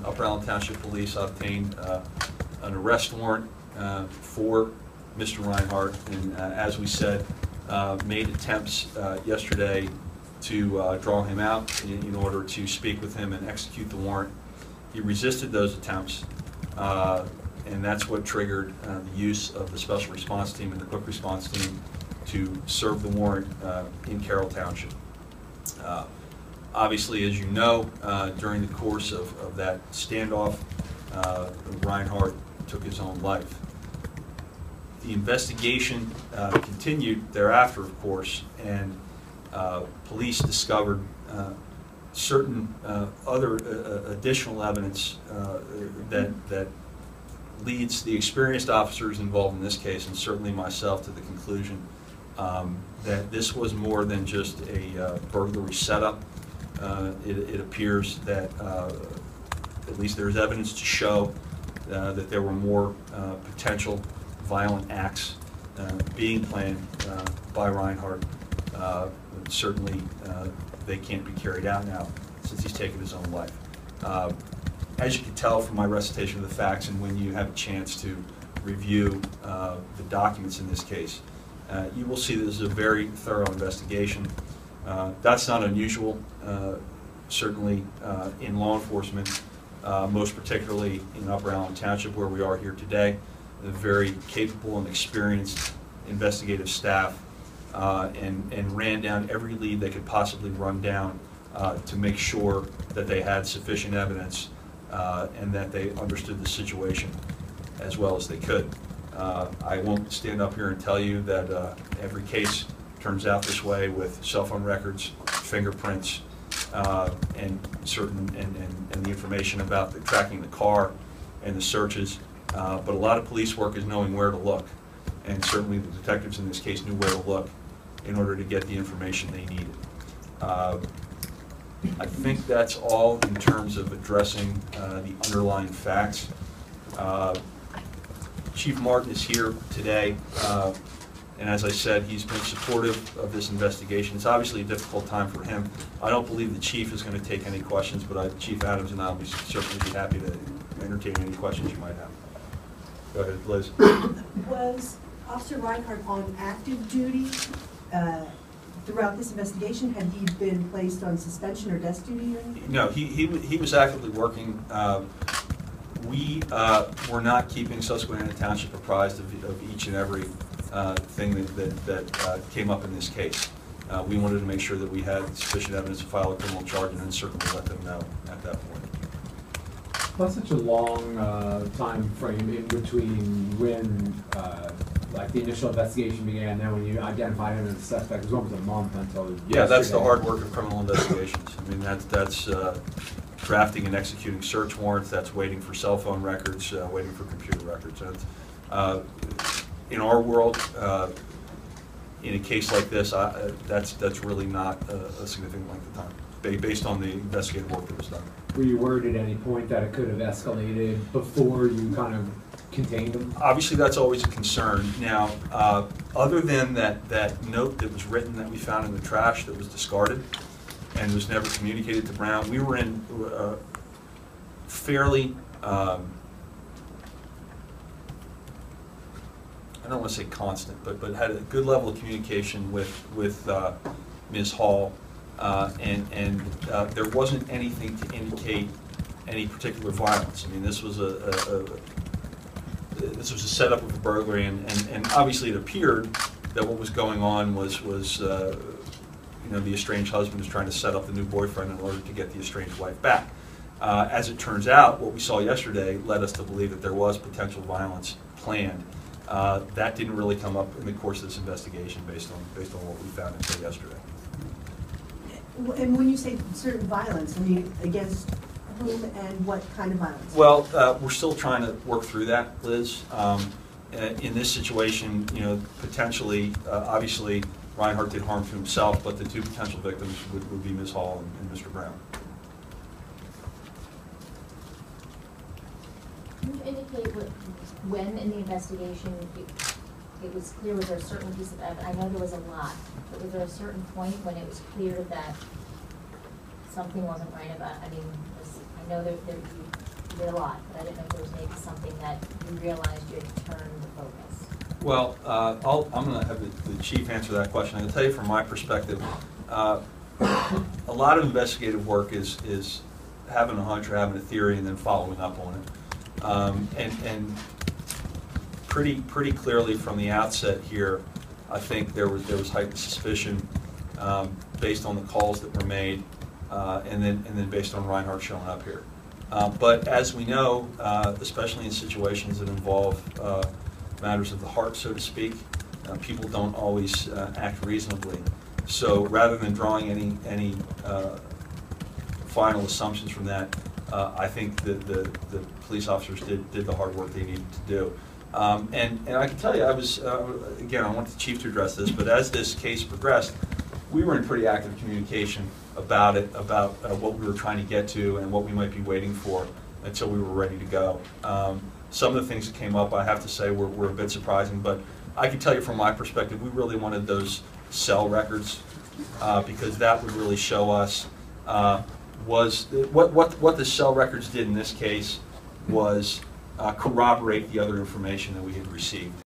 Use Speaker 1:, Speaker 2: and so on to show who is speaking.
Speaker 1: Upper Allen Township Police obtained an arrest warrant for Mr. Reinhardt, and as we said, made attempts yesterday to draw him out in order to speak with him and execute the warrant. He resisted those attempts, and that's what triggered the use of the special response team and the quick response team to serve the warrant in Carroll Township. Obviously, as you know, during the course of that standoff, Reinhardt took his own life. The investigation continued thereafter, of course, and police discovered certain other additional evidence that leads the experienced officers involved in this case, and certainly myself, to the conclusion that this was more than just a burglary setup. It appears that at least there's evidence to show that there were more potential violent acts being planned by Reinhardt. Certainly they can't be carried out now since he's taken his own life. As you can tell from my recitation of the facts, and when you have a chance to review the documents in this case, you will see that this is a very thorough investigation. That's not unusual, certainly in law enforcement, most particularly in Upper Allen Township, where we are here today. A very capable and experienced investigative staff, and ran down every lead they could possibly run down to make sure that they had sufficient evidence and that they understood the situation as well as they could. I won't stand up here and tell you that every case turns out this way with cell phone records, fingerprints, and certain and the information about the tracking the car and the searches. But a lot of police work is knowing where to look, and certainly the detectives in this case knew where to look in order to get the information they needed. I think that's all in terms of addressing the underlying facts. Chief Martin is here today, and as I said, he's been supportive of this investigation. It's obviously a difficult time for him. I don't believe the chief is going to take any questions, but Chief Adams and I will certainly be happy to entertain any questions you might have. Go ahead, Liz.
Speaker 2: Was Officer Reinhardt on active duty throughout this investigation? Had he been placed on suspension or desk duty or anything?
Speaker 1: No, he was actively working. We were not keeping Susquehanna Township apprised of each and every thing that came up in this case. We wanted to make sure that we had sufficient evidence to file a criminal charge, and then certainly let them know at that point.
Speaker 3: That's such a long time frame in between when like the initial investigation began and then when you identified him as a suspect. It was almost a month until
Speaker 1: yeah, that's the hard work of criminal investigations. I mean, that's drafting and executing search warrants, that's waiting for cell phone records, waiting for computer records. In our world, in a case like this, that's really not a significant length of time, based on the investigative work that was done.
Speaker 3: Were you worried at any point that it could have escalated before you kind of contained them?
Speaker 1: Obviously, that's always a concern. Now, other than that note that was written that we found in the trash that was discarded and was never communicated to Brown, we were in fairly, I don't want to say constant, but had a good level of communication with Ms. Hall, and there wasn't anything to indicate any particular violence. I mean, this was a setup of a burglary, and obviously it appeared that what was going on was you know, the estranged husband was trying to set up the new boyfriend in order to get the estranged wife back. As it turns out, what we saw yesterday led us to believe that there was potential violence planned. That didn't really come up in the course of this investigation based on what we found until yesterday.
Speaker 2: And when you say certain violence, I mean, against whom and what kind of violence?
Speaker 1: Well, we're still trying to work through that, Liz. In this situation, you know, potentially, obviously, Reinhardt did harm to himself, but the two potential victims would be Ms. Hall and Mr. Brown.
Speaker 4: Can you indicate when in the investigation it was clear, was there a certain piece of evidence? I know there was a lot, but was there a certain point when it was clear that something wasn't right about, I mean, I know that you did a lot, but I didn't know if there was maybe something that you realized you had to turn the focus.
Speaker 1: Well, I'm going to have the chief answer that question. I can tell you from my perspective, a lot of investigative work is having a hunch or having a theory and then following up on it. And pretty clearly from the outset here, I think there was heightened suspicion based on the calls that were made, and then based on Reinhardt showing up here. But as we know, especially in situations that involve matters of the heart, so to speak, people don't always act reasonably. So rather than drawing any final assumptions from that, I think the police officers did the hard work they needed to do. And I can tell you, I was, again, I want the chief to address this, but as this case progressed, we were in pretty active communication about it, about what we were trying to get to and what we might be waiting for until we were ready to go. Some of the things that came up, I have to say, were a bit surprising, but I can tell you from my perspective, we really wanted those cell records because that would really show us what the cell records did in this case was corroborate the other information that we had received.